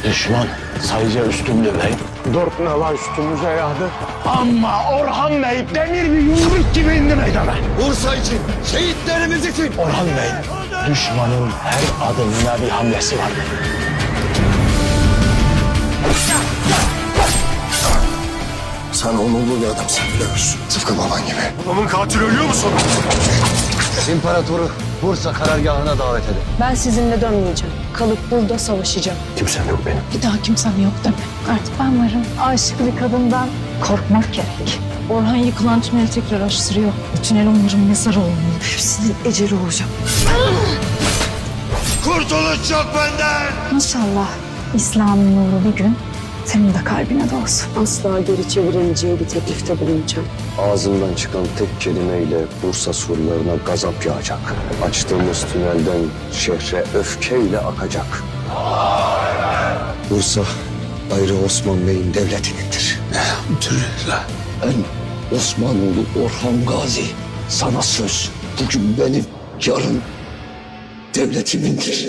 Düşman sayıca üstündü bey. 4 nala üstümüze yağdı. Ama Orhan Bey demir bir yumruk gibi indi meydana. Bursa için, şehitlerimiz için. Orhan Bey, düşmanın her adımına bir hamlesi vardı. Sen onurlu bir adamsın biliyorsun. Tıpkı baban gibi. Babamın katili ölüyor mu sonra? İmparatoru Bursa karargahına davet edin. Ben sizinle dönmeyeceğim. Kalıp burada savaşacağım. Kimsem yok benim. Bir daha kimsem yok deme. Artık ben varım. Aşık bir kadından korkmak gerek. Orhan yıkılan tüneli tekrar açtırıyor. Bu tünel onların mezarı olmalı. Hepsinin eceli olacak. Kurtuluş yok benden. İnşallah İslam'ın nuru bir gün senin de kalbine doğsun. Asla geri çeviremeyeceği bir teklifte bulunacağım. Ağzından çıkan tek kelimeyle Bursa surlarına gazap yağacak. Açtığımız tünelden şehre öfkeyle akacak. Bursa ayrı Osman Bey'in devletinindir. Elhamdülillah. Ben Osmanoğlu Orhan Gazi. Sana söz. Bugün benim, yarın devletimindir.